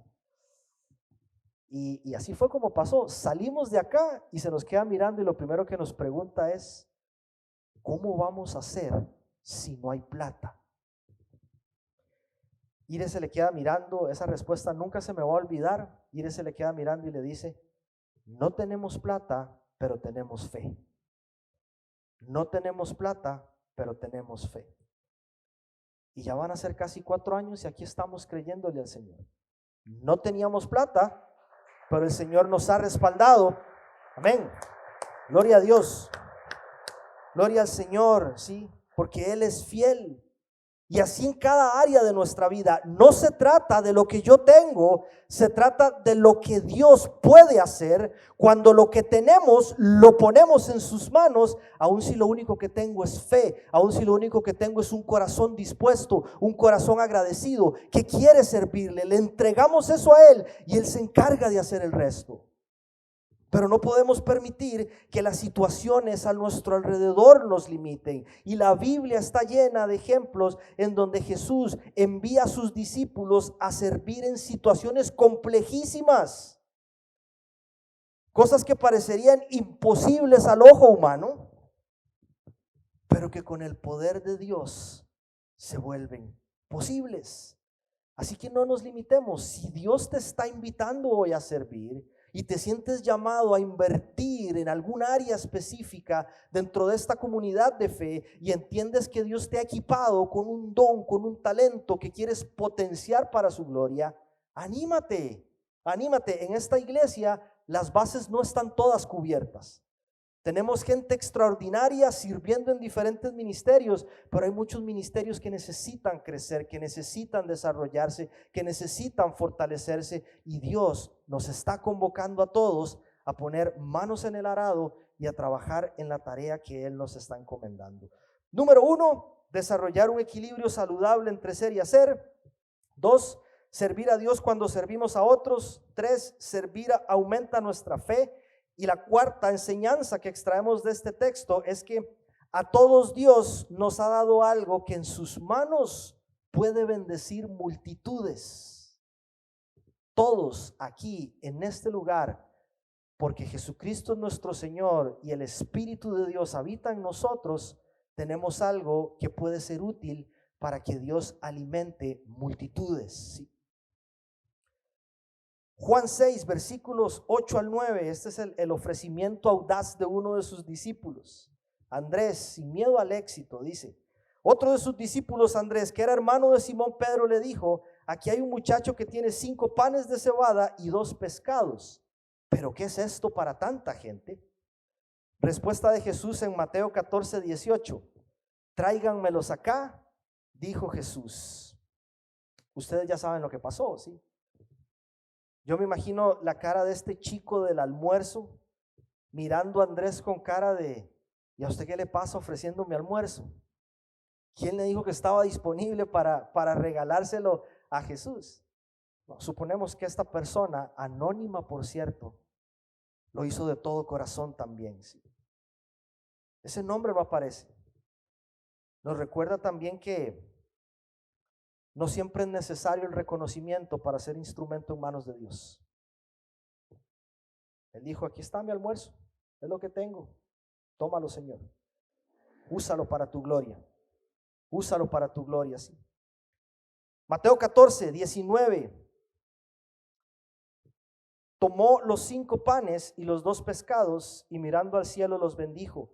Y así fue como pasó. Salimos de acá y se nos queda mirando y lo primero que nos pregunta es, ¿cómo vamos a hacer si no hay plata? Ire se le queda mirando, esa respuesta nunca se me va a olvidar. Ire se le queda mirando y le dice, no tenemos plata, pero tenemos fe. No tenemos plata, pero tenemos fe. Y ya van a ser casi 4 años y aquí estamos creyéndole al Señor. No teníamos plata, pero el Señor nos ha respaldado. Amén. Gloria a Dios. Gloria al Señor, ¿sí? Porque Él es fiel. Y así en cada área de nuestra vida. No se trata de lo que yo tengo, se trata de lo que Dios puede hacer cuando lo que tenemos lo ponemos en sus manos, aun si lo único que tengo es fe, aun si lo único que tengo es un corazón dispuesto, un corazón agradecido, que quiere servirle. Le entregamos eso a Él y Él se encarga de hacer el resto. Pero no podemos permitir que las situaciones a nuestro alrededor nos limiten. Y la Biblia está llena de ejemplos en donde Jesús envía a sus discípulos a servir en situaciones complejísimas. Cosas que parecerían imposibles al ojo humano, pero que con el poder de Dios se vuelven posibles. Así que no nos limitemos. Si Dios te está invitando hoy a servir, y te sientes llamado a invertir en algún área específica dentro de esta comunidad de fe y entiendes que Dios te ha equipado con un don, con un talento que quieres potenciar para su gloria, anímate, anímate. En esta iglesia las bases no están todas cubiertas. Tenemos gente extraordinaria sirviendo en diferentes ministerios, pero hay muchos ministerios que necesitan crecer, que necesitan desarrollarse, que necesitan fortalecerse, y Dios nos está convocando a todos a poner manos en el arado y a trabajar en la tarea que Él nos está encomendando. Número 1, desarrollar un equilibrio saludable entre ser y hacer. 2, servir a Dios cuando servimos a otros. 3, servir aumenta nuestra fe. Y la cuarta enseñanza que extraemos de este texto es que a todos Dios nos ha dado algo que en sus manos puede bendecir multitudes. Todos aquí en este lugar, porque Jesucristo es nuestro Señor y el Espíritu de Dios habita en nosotros, tenemos algo que puede ser útil para que Dios alimente multitudes, ¿sí? Juan 6, versículos 8 al 9, este es el ofrecimiento audaz de uno de sus discípulos, Andrés, sin miedo al éxito, dice. Otro de sus discípulos, Andrés, que era hermano de Simón Pedro, le dijo, aquí hay un muchacho que tiene 5 panes de cebada y 2 pescados, pero ¿qué es esto para tanta gente? Respuesta de Jesús en Mateo 14, 18, tráiganmelos acá, dijo Jesús. Ustedes ya saben lo que pasó, ¿sí? Yo me imagino la cara de este chico del almuerzo, mirando a Andrés con cara de, ¿y a usted qué le pasa ofreciéndome almuerzo? ¿Quién le dijo que estaba disponible para regalárselo a Jesús? No, suponemos que esta persona, anónima por cierto, lo hizo de todo corazón también, ¿sí? Ese nombre no aparece. Nos recuerda también que no siempre es necesario el reconocimiento para ser instrumento en manos de Dios. Él dijo, aquí está mi almuerzo, es lo que tengo, tómalo, Señor, úsalo para tu gloria, úsalo para tu gloria, sí. Mateo 14, 19, tomó los 5 panes y los 2 pescados y mirando al cielo los bendijo.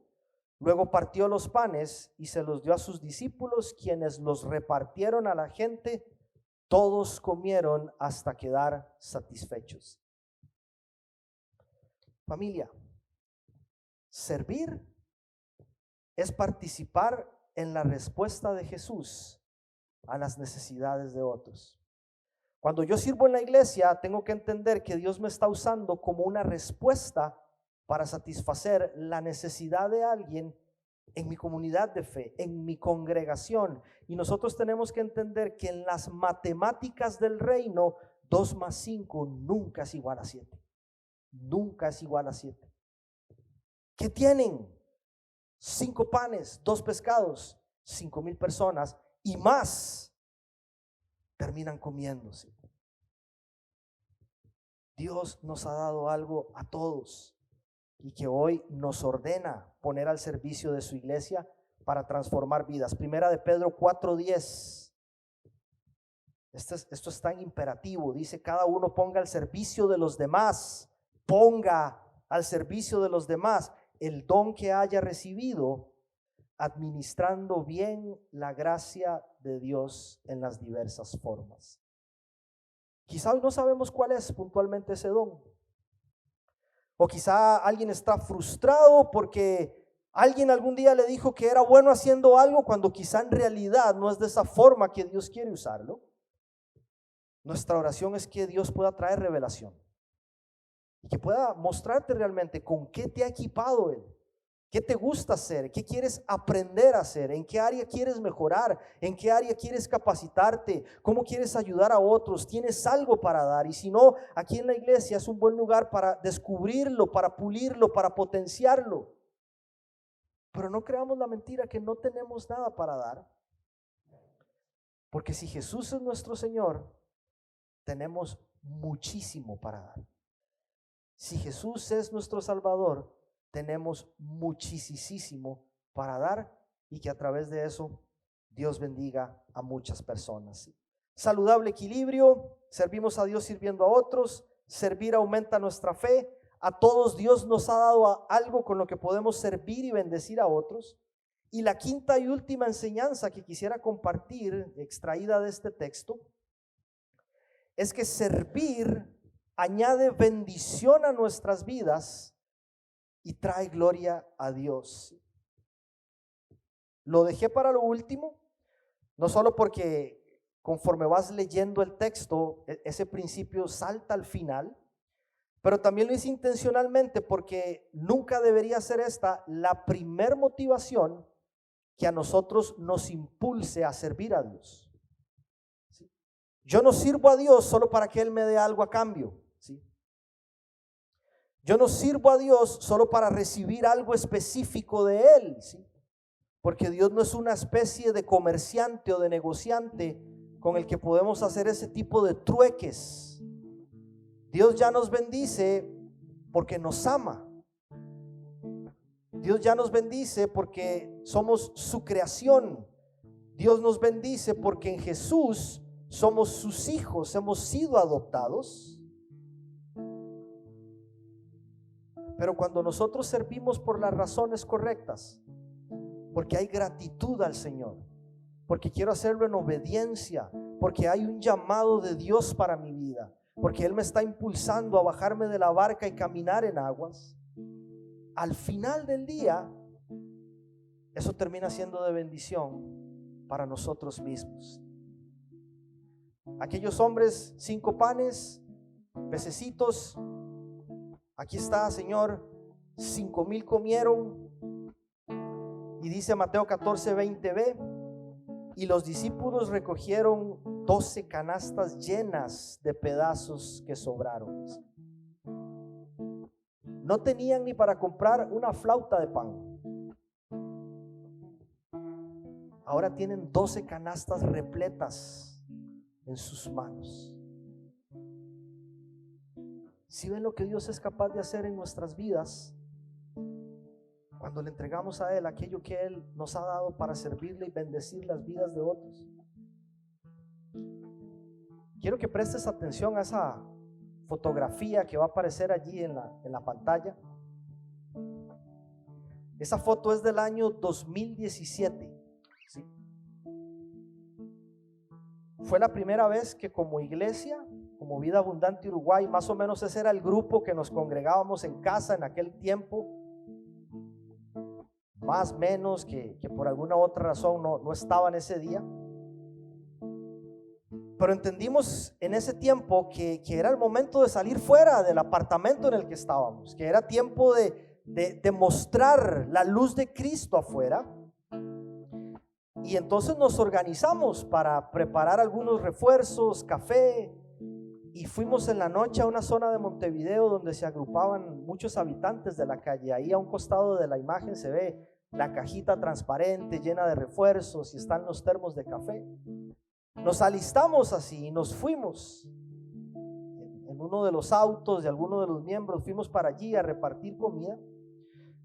Luego partió los panes y se los dio a sus discípulos, quienes los repartieron a la gente. Todos comieron hasta quedar satisfechos. Familia, servir es participar en la respuesta de Jesús a las necesidades de otros. Cuando yo sirvo en la iglesia, tengo que entender que Dios me está usando como una respuesta para satisfacer la necesidad de alguien en mi comunidad de fe, en mi congregación. Y nosotros tenemos que entender que en las matemáticas del reino, 2 más 5 nunca es igual a 7. Nunca es igual a 7. ¿Qué tienen? 5 panes, 2 pescados, 5,000 personas y más. terminan comiéndose. Dios nos ha dado algo a todos y que hoy nos ordena poner al servicio de su iglesia para transformar vidas. Primera de Pedro 4:10. Esto es tan imperativo. Dice: cada uno ponga al servicio de los demás, ponga al servicio de los demás el don que haya recibido, administrando bien la gracia de Dios en las diversas formas. Quizá hoy no sabemos cuál es puntualmente ese don. O quizá alguien está frustrado porque alguien algún día le dijo que era bueno haciendo algo, cuando quizá en realidad no es de esa forma que Dios quiere usarlo. Nuestra oración es que Dios pueda traer revelación y que pueda mostrarte realmente con qué te ha equipado Él. ¿Qué te gusta hacer? ¿Qué quieres aprender a hacer? ¿En qué área quieres mejorar? ¿En qué área quieres capacitarte? ¿Cómo quieres ayudar a otros? ¿Tienes algo para dar? Y si no, aquí en la iglesia es un buen lugar para descubrirlo, para pulirlo, para potenciarlo. Pero no creamos la mentira que no tenemos nada para dar. Porque si Jesús es nuestro Señor, tenemos muchísimo para dar. Si Jesús es nuestro Salvador, tenemos muchísimo para dar, y que a través de eso Dios bendiga a muchas personas. Saludable equilibrio, servimos a Dios sirviendo a otros, servir aumenta nuestra fe, a todos Dios nos ha dado algo con lo que podemos servir y bendecir a otros. Y la quinta y última enseñanza que quisiera compartir, extraída de este texto, es que servir añade bendición a nuestras vidas y trae gloria a Dios. Lo dejé para lo último, no solo porque conforme vas leyendo el texto, ese principio salta al final, pero también lo hice intencionalmente porque nunca debería ser esta la primer motivación que a nosotros nos impulse a servir a Dios. ¿Sí? Yo no sirvo a Dios solo para que Él me dé algo a cambio. ¿Sí? Yo no sirvo a Dios solo para recibir algo específico de Él, ¿sí? Porque Dios no es una especie de comerciante o de negociante con el que podemos hacer ese tipo de trueques. Dios ya nos bendice porque nos ama. Dios ya nos bendice porque somos su creación. Dios nos bendice porque en Jesús somos sus hijos, hemos sido adoptados. Pero cuando nosotros servimos por las razones correctas, porque hay gratitud al Señor, porque quiero hacerlo en obediencia, porque hay un llamado de Dios para mi vida, porque Él me está impulsando a bajarme de la barca y caminar en aguas, al final del día, eso termina siendo de bendición para nosotros mismos. Aquellos hombres, 5 panes, pececitos, aquí está, Señor, 5,000 comieron. Y dice Mateo 14:20b, y los discípulos recogieron 12 canastas llenas de pedazos que sobraron. No tenían ni para comprar una flauta de pan. Ahora tienen 12 canastas repletas en sus manos. Si ven lo que Dios es capaz de hacer en nuestras vidas, cuando le entregamos a Él aquello que Él nos ha dado para servirle y bendecir las vidas de otros. Quiero que prestes atención a esa fotografía que va a aparecer allí en la pantalla. Esa foto es del año 2017. ¿Sí? Fue la primera vez que como iglesia, como Vida Abundante Uruguay, más o menos ese era el grupo que nos congregábamos en casa en aquel tiempo. Más menos que por alguna otra razón no estaban ese día. Pero entendimos en ese tiempo que era el momento de salir fuera del apartamento en el que estábamos, que era tiempo de mostrar la luz de Cristo afuera. Y entonces nos organizamos para preparar algunos refuerzos, café, y fuimos en la noche a una zona de Montevideo donde se agrupaban muchos habitantes de la calle. Ahí a un costado de la imagen se ve la cajita transparente llena de refuerzos y están los termos de café. Nos alistamos así y nos fuimos en uno de los autos de alguno de los miembros, fuimos para allí a repartir comida.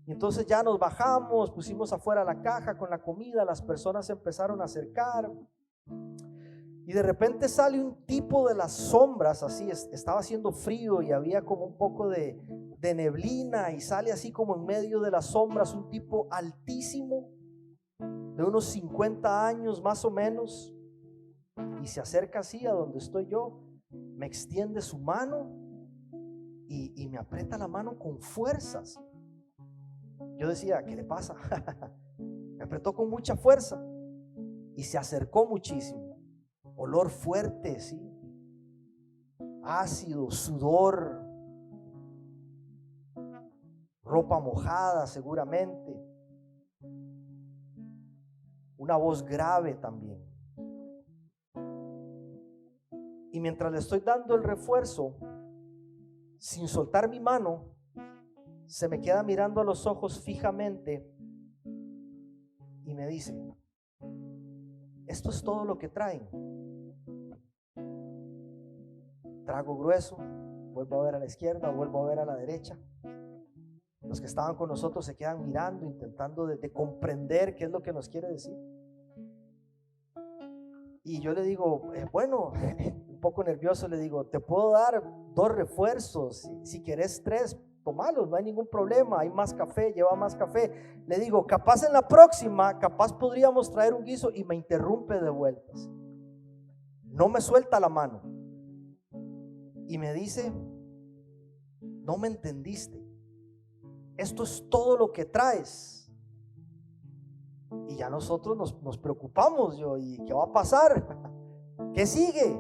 Y entonces ya nos bajamos, pusimos afuera la caja con la comida, las personas se empezaron a acercar y de repente sale un tipo de las sombras, así estaba haciendo frío y había como un poco de neblina, y sale así como en medio de las sombras un tipo altísimo de unos 50 años más o menos, y se acerca así a donde estoy yo, me extiende su mano y me aprieta la mano con fuerzas. Yo decía, ¿qué le pasa? Me apretó con mucha fuerza y se acercó muchísimo. Olor fuerte, ¿sí? Ácido, sudor, ropa mojada seguramente, una voz grave también. Y mientras le estoy dando el refuerzo, sin soltar mi mano, se me queda mirando a los ojos fijamente y me dice: esto es todo lo que traen. Trago grueso, vuelvo a ver a la izquierda, vuelvo a ver a la derecha. Los que estaban con nosotros se quedan mirando, intentando de comprender qué es lo que nos quiere decir. Y yo le digo, bueno, un poco nervioso, le digo, te puedo dar 2 refuerzos, si querés 3, tomalos, no hay ningún problema, hay más café, lleva más café. Le digo, capaz en la próxima, capaz podríamos traer un guiso, y me interrumpe de vueltas. No me suelta la mano y me dice, no me entendiste, esto es todo lo que traes. Y ya nosotros nos preocupamos, ¿y qué va a pasar? ¿Qué sigue?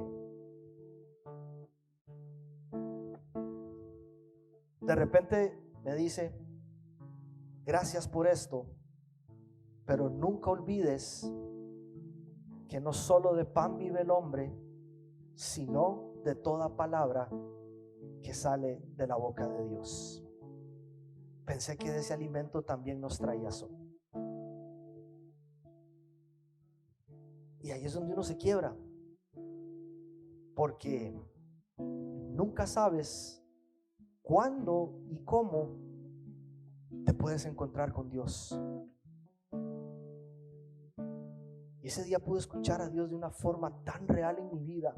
De repente me dice, gracias por esto, pero nunca olvides que no solo de pan vive el hombre, sino de toda palabra que sale de la boca de Dios. Pensé que de ese alimento también nos traía sol. Y ahí es donde uno se quiebra, porque nunca sabes cuándo y cómo te puedes encontrar con Dios. Y ese día pude escuchar a Dios de una forma tan real en mi vida.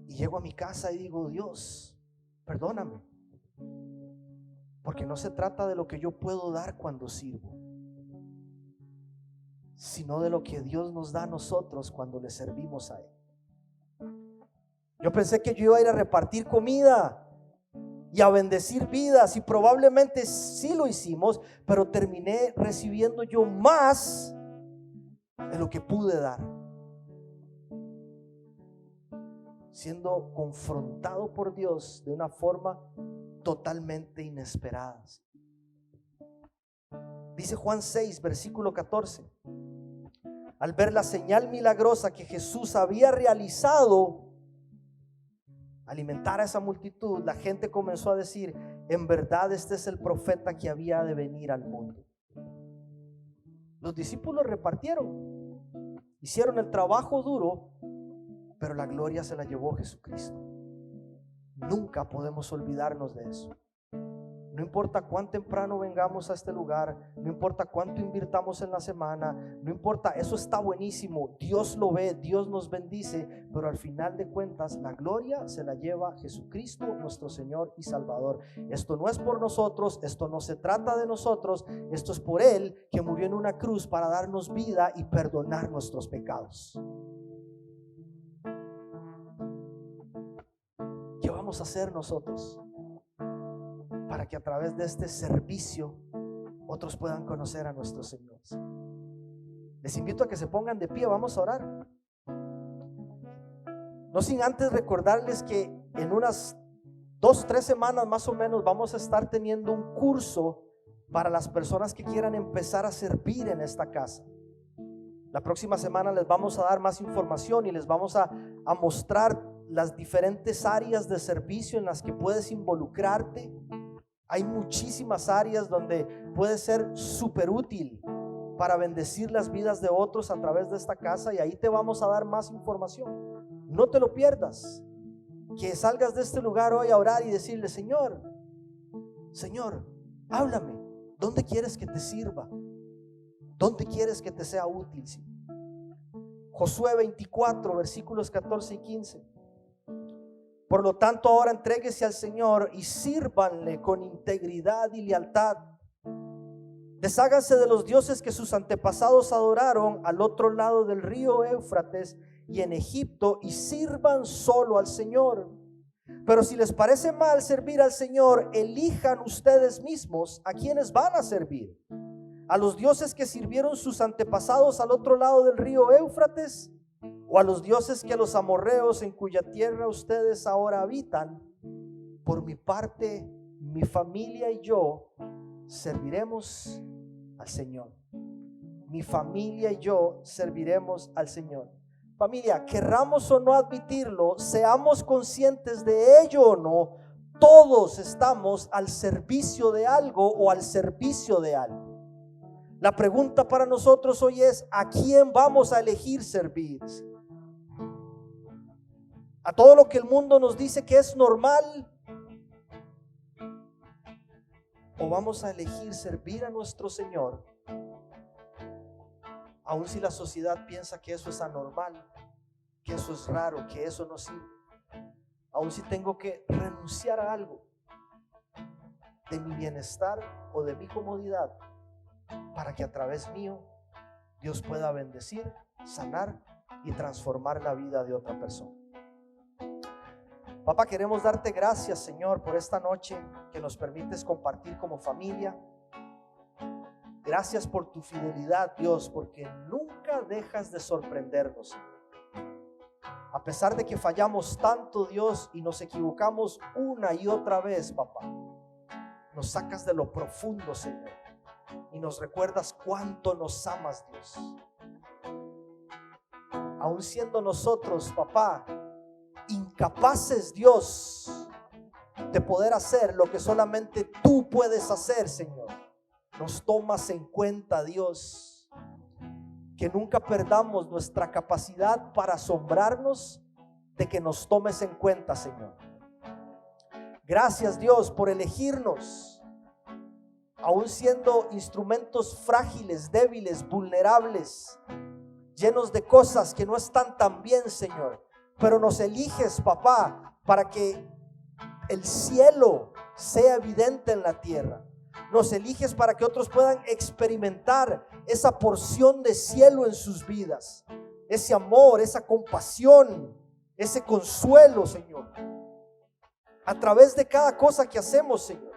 Y llego a mi casa y digo, Dios, perdóname, porque no se trata de lo que yo puedo dar cuando sirvo, sino de lo que Dios nos da a nosotros cuando le servimos a Él. Yo pensé que yo iba a ir a repartir comida y a bendecir vidas, y probablemente sí lo hicimos, pero terminé recibiendo yo más de lo que pude dar, siendo confrontado por Dios de una forma totalmente inesperada. Dice Juan 6, versículo 14: al ver la señal milagrosa que Jesús había realizado, alimentar a esa multitud, la gente comenzó a decir, en verdad este es el profeta que había de venir al mundo. Los discípulos repartieron, hicieron el trabajo duro, pero la gloria se la llevó Jesucristo. Nunca podemos olvidarnos de eso. No importa cuán temprano vengamos a este lugar, no importa cuánto invirtamos en la semana, no importa, eso está buenísimo, Dios lo ve, Dios nos bendice, pero al final de cuentas la gloria se la lleva Jesucristo, nuestro Señor y Salvador. Esto no es por nosotros, esto no se trata de nosotros, esto es por Él, que murió en una cruz para darnos vida y perdonar nuestros pecados. ¿Qué vamos a hacer nosotros para que a través de este servicio otros puedan conocer a nuestro Señor? Les invito a que se pongan de pie, vamos a orar. No sin antes recordarles que en unas 2-3 semanas más o menos vamos a estar teniendo un curso para las personas que quieran empezar a servir en esta casa. La próxima semana les vamos a dar más información y les vamos a mostrar las diferentes áreas de servicio en las que puedes involucrarte. Hay muchísimas áreas donde puede ser súper útil para bendecir las vidas de otros a través de esta casa, y ahí te vamos a dar más información. No te lo pierdas. Que salgas de este lugar hoy a orar y decirle: Señor, háblame. ¿Dónde quieres que te sirva? ¿Dónde quieres que te sea útil? Josué 24, versículos 14 y 15. Por lo tanto, ahora entréguese al Señor y sírvanle con integridad y lealtad. Desháganse de los dioses que sus antepasados adoraron al otro lado del río Éufrates y en Egipto, y sirvan solo al Señor. Pero si les parece mal servir al Señor, elijan ustedes mismos a quienes van a servir: a los dioses que sirvieron sus antepasados al otro lado del río Éufrates, o a los dioses que los amorreos, en cuya tierra ustedes ahora habitan. Por mi parte, mi familia y yo serviremos al Señor. Mi familia y yo serviremos al Señor. Familia, querramos o no admitirlo, seamos conscientes de ello o no, todos estamos al servicio de algo o al servicio de algo. La pregunta para nosotros hoy es: ¿a quién vamos a elegir servir? ¿A todo lo que el mundo nos dice que es normal? ¿O vamos a elegir servir a nuestro Señor, aun si la sociedad piensa que eso es anormal, que eso es raro, que eso no sirve? Aun si tengo que renunciar a algo de mi bienestar o de mi comodidad, para que a través mío Dios pueda bendecir, sanar y transformar la vida de otra persona. Papá, queremos darte gracias, Señor, por esta noche que nos permites compartir como familia. Gracias por tu fidelidad, Dios, porque nunca dejas de sorprendernos. A pesar de que fallamos tanto, Dios, y nos equivocamos una y otra vez, papá, nos sacas de lo profundo, Señor, y nos recuerdas cuánto nos amas, Dios. Aun siendo nosotros, papá, incapaces, Dios, de poder hacer lo que solamente tú puedes hacer, Señor, nos tomas en cuenta, Dios. Que nunca perdamos nuestra capacidad para asombrarnos de que nos tomes en cuenta, Señor. Gracias, Dios, por elegirnos, aun siendo instrumentos frágiles, débiles, vulnerables, llenos de cosas que no están tan bien, Señor. Pero nos eliges, papá, para que el cielo sea evidente en la tierra. Nos eliges para que otros puedan experimentar esa porción de cielo en sus vidas, ese amor, esa compasión, ese consuelo, Señor, a través de cada cosa que hacemos, Señor,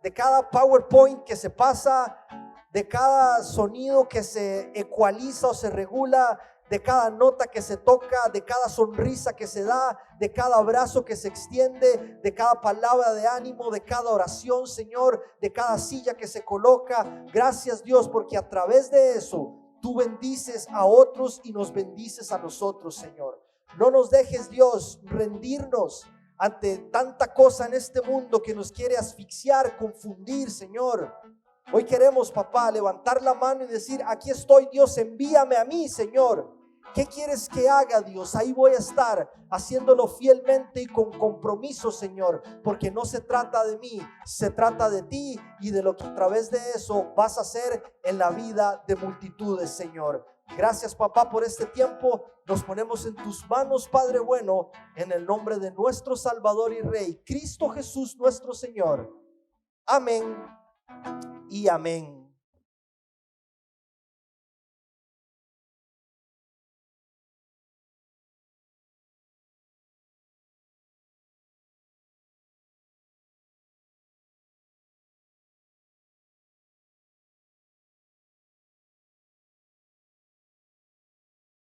de cada PowerPoint que se pasa, de cada sonido que se ecualiza o se regula, de cada nota que se toca, de cada sonrisa que se da, de cada abrazo que se extiende, de cada palabra de ánimo, de cada oración, Señor, de cada silla que se coloca. Gracias, Dios, porque a través de eso tú bendices a otros y nos bendices a nosotros, Señor. No nos dejes, Dios, rendirnos ante tanta cosa en este mundo que nos quiere asfixiar, confundir, Señor. Hoy queremos, papá, levantar la mano y decir: aquí estoy, Dios, envíame a mí, Señor. ¿Qué quieres que haga, Dios? Ahí voy a estar haciéndolo fielmente y con compromiso, Señor, porque no se trata de mí, se trata de ti y de lo que a través de eso vas a hacer en la vida de multitudes, Señor. Gracias, papá, por este tiempo. Nos ponemos en tus manos, Padre bueno, en el nombre de nuestro Salvador y Rey, Cristo Jesús, nuestro Señor. Amén y amén.